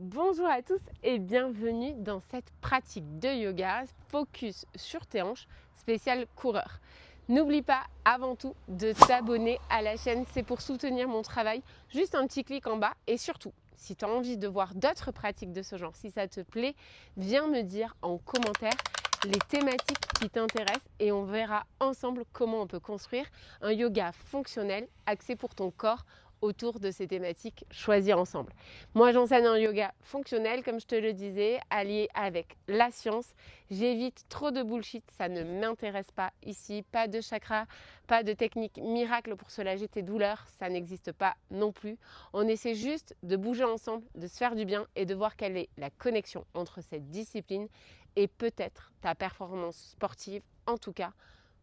Bonjour à tous et bienvenue dans cette pratique de yoga focus sur tes hanches spécial coureur. N'oublie pas avant tout de t'abonner à la chaîne, c'est pour soutenir mon travail. Juste un petit clic en bas et surtout, si tu as envie de voir d'autres pratiques de ce genre, si ça te plaît, viens me dire en commentaire les thématiques qui t'intéressent et on verra ensemble comment on peut construire un yoga fonctionnel axé pour ton corps autour de ces thématiques choisies ensemble. Moi, j'enseigne un yoga fonctionnel, comme je te le disais, allié avec la science. J'évite trop de bullshit, ça ne m'intéresse pas ici. Pas de chakra, pas de technique miracle pour soulager tes douleurs, ça n'existe pas non plus. On essaie juste de bouger ensemble, de se faire du bien et de voir quelle est la connexion entre cette discipline et peut-être ta performance sportive, en tout cas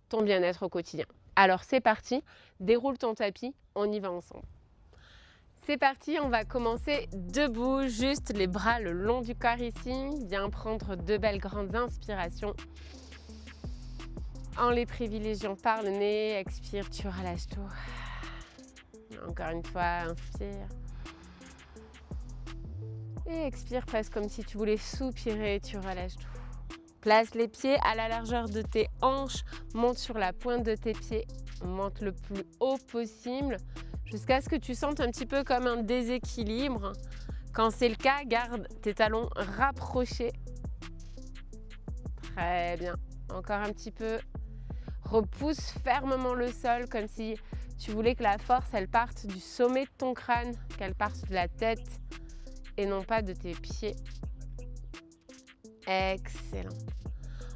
ton bien-être au quotidien. Alors c'est parti, déroule ton tapis, on y va ensemble. C'est parti, on va commencer debout, juste les bras le long du corps ici. Viens prendre deux belles grandes inspirations. En les privilégiant par le nez, expire, tu relâches tout. Encore une fois, inspire. Et expire presque comme si tu voulais soupirer, tu relâches tout. Place les pieds à la largeur de tes hanches, monte sur la pointe de tes pieds, monte le plus haut possible. Jusqu'à ce que tu sentes un petit peu comme un déséquilibre. Quand c'est le cas, garde tes talons rapprochés. Très bien. Encore un petit peu. Repousse fermement le sol comme si tu voulais que la force, elle parte du sommet de ton crâne, qu'elle parte de la tête et non pas de tes pieds. Excellent.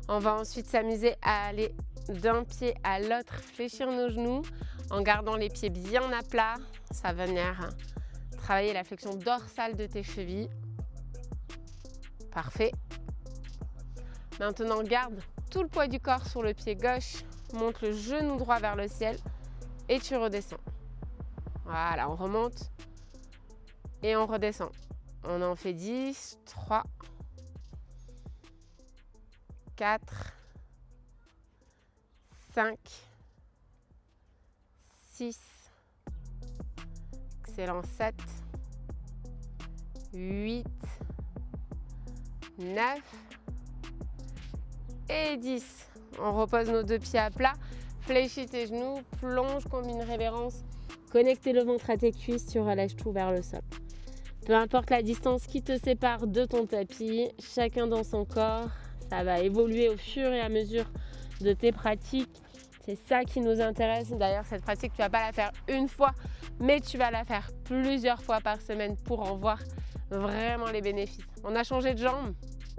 On va ensuite s'amuser à aller d'un pied à l'autre, fléchir nos genoux. En gardant les pieds bien à plat, ça va venir travailler la flexion dorsale de tes chevilles. Parfait. Maintenant, garde tout le poids du corps sur le pied gauche. Monte le genou droit vers le ciel et tu redescends. Voilà, on remonte et on redescend. On en fait 10, 3, 4, 5, 6, excellent, 7, 8, 9 et 10. On repose nos deux pieds à plat, fléchis tes genoux, plonge comme une révérence, connectez le ventre à tes cuisses, tu relâches tout vers le sol. Peu importe la distance qui te sépare de ton tapis, chacun dans son corps, ça va évoluer au fur et à mesure de tes pratiques. C'est ça qui nous intéresse. D'ailleurs, cette pratique, tu ne vas pas la faire une fois, mais tu vas la faire plusieurs fois par semaine pour en voir vraiment les bénéfices. On a changé de jambe.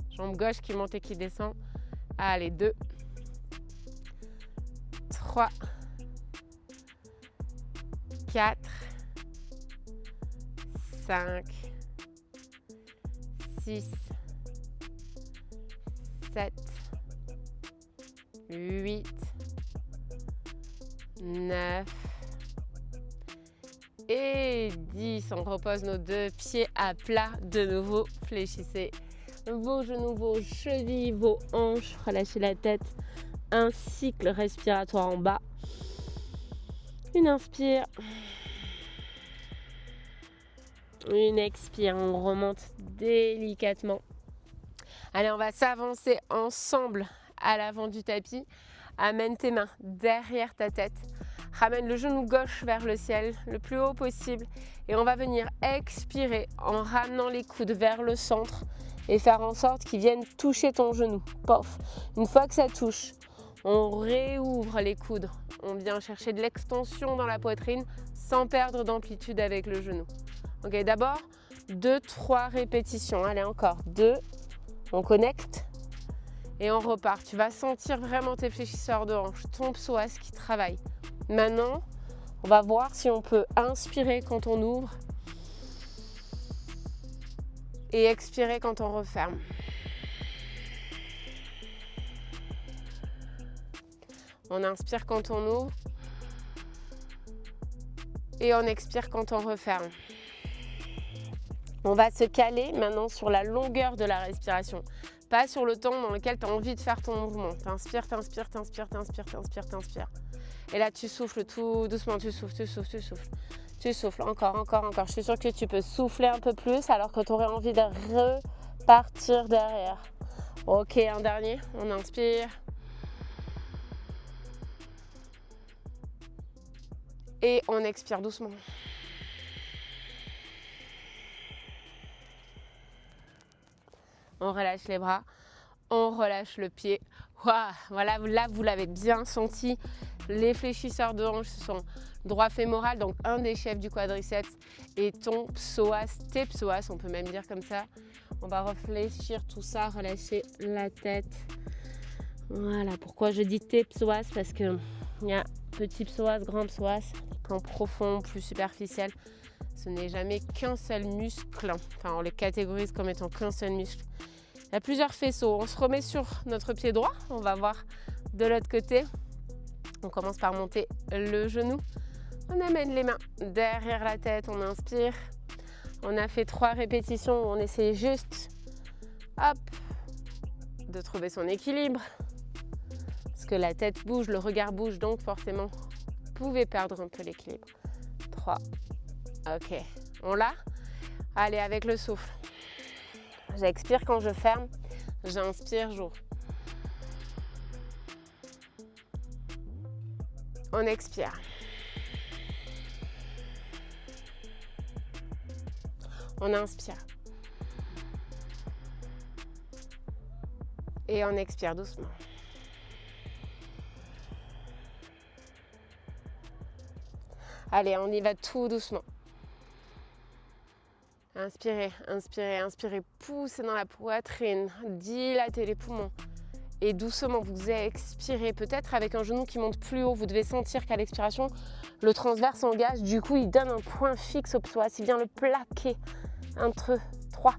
Jambe gauche qui monte et qui descend. Allez, 2, 3, 4, 5, 6, 7, 8, 9 et 10. On repose nos deux pieds à plat de nouveau. Fléchissez vos genoux, vos chevilles, vos hanches. Relâchez la tête. Un cycle respiratoire en bas. Une inspire. Une expire. On remonte délicatement. Allez, on va s'avancer ensemble à l'avant du tapis. Amène tes mains derrière ta tête. Ramène le genou gauche vers le ciel, le plus haut possible. Et on va venir expirer en ramenant les coudes vers le centre et faire en sorte qu'ils viennent toucher ton genou. Pof. Une fois que ça touche, on réouvre les coudes. On vient chercher de l'extension dans la poitrine sans perdre d'amplitude avec le genou. Ok, d'abord 2-3 répétitions. Allez, encore 2. On connecte. Et on repart. Tu vas sentir vraiment tes fléchisseurs de hanches, ton psoas qui travaille. Maintenant, on va voir si on peut inspirer quand on ouvre et expirer quand on referme. On inspire quand on ouvre et on expire quand on referme. On va se caler maintenant sur la longueur de la respiration. Pas sur le temps dans lequel tu as envie de faire ton mouvement. T'inspires, t'inspires, t'inspires, t'inspires, t'inspires, t'inspires. Et là, tu souffles tout doucement, tu souffles. Tu souffles, encore, encore, encore. Je suis sûre que tu peux souffler un peu plus alors que tu aurais envie de repartir derrière. Ok, un dernier. On inspire. Et on expire doucement. On relâche les bras. On relâche le pied. Waouh, voilà, là, vous l'avez bien senti. Les fléchisseurs de hanches, ce sont droit fémoral, donc un des chefs du quadriceps, et ton psoas, tes psoas, on peut même dire comme ça. On va réfléchir tout ça, relâcher la tête. Voilà, pourquoi je dis tes psoas? Parce que il y a petit psoas, grand psoas, plan profond, plus superficiel. Ce n'est jamais qu'un seul muscle. Enfin, on les catégorise comme étant qu'un seul muscle. Il y a plusieurs faisceaux. On se remet sur notre pied droit. On va voir de l'autre côté. On commence par monter le genou. On amène les mains derrière la tête. On inspire. On a fait 3 répétitions où on essaye juste, hop, de trouver son équilibre. Parce que la tête bouge, le regard bouge, donc forcément, vous pouvez perdre un peu l'équilibre. 3. Ok. On l'a? Allez, avec le souffle. J'expire quand je ferme, j'inspire, j'ouvre. On expire. On inspire. Et on expire doucement. Allez, on y va tout doucement. Inspirez, inspirez, inspirez, poussez dans la poitrine, dilatez les poumons. Et doucement, vous expirez, peut-être avec un genou qui monte plus haut. Vous devez sentir qu'à l'expiration, le transverse engage. Du coup, il donne un point fixe au psoas. Il vient le plaquer entre 3.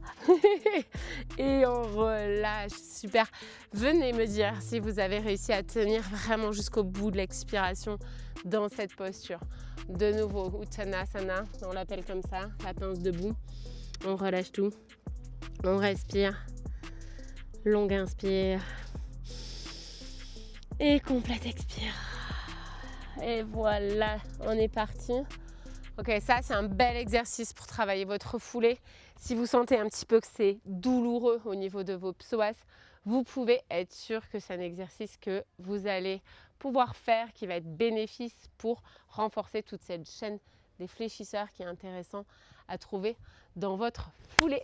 Et on relâche. Super. Venez me dire si vous avez réussi à tenir vraiment jusqu'au bout de l'expiration dans cette posture. De nouveau, Uttanasana, on l'appelle comme ça, la pince debout. On relâche tout. On respire. Longue inspire. Et complète expire. Et voilà, on est parti. Ok, ça c'est un bel exercice pour travailler votre foulée. Si vous sentez un petit peu que c'est douloureux au niveau de vos psoas, vous pouvez être sûr que c'est un exercice que vous allez pouvoir faire, qui va être bénéfique pour renforcer toute cette chaîne des fléchisseurs qui est intéressant à trouver dans votre foulée.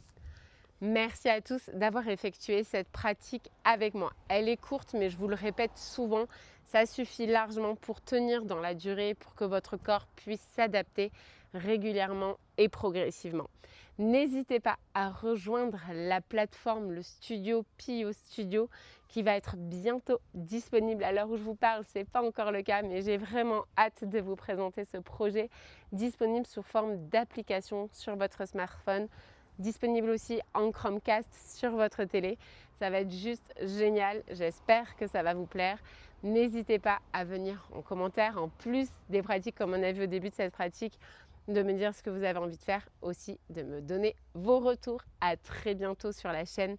Merci à tous d'avoir effectué cette pratique avec moi. Elle est courte, mais je vous le répète souvent, ça suffit largement pour tenir dans la durée, pour que votre corps puisse s'adapter régulièrement et progressivement. N'hésitez pas à rejoindre la plateforme, le studio PiYo Studio, qui va être bientôt disponible. À l'heure où je vous parle, ce n'est pas encore le cas, mais j'ai vraiment hâte de vous présenter ce projet disponible sous forme d'application sur votre smartphone, disponible aussi en Chromecast sur votre télé. Ça va être juste génial, j'espère que ça va vous plaire. N'hésitez pas à venir en commentaire, en plus des pratiques comme on a vu au début de cette pratique, de me dire ce que vous avez envie de faire, aussi de me donner vos retours. À très bientôt sur la chaîne.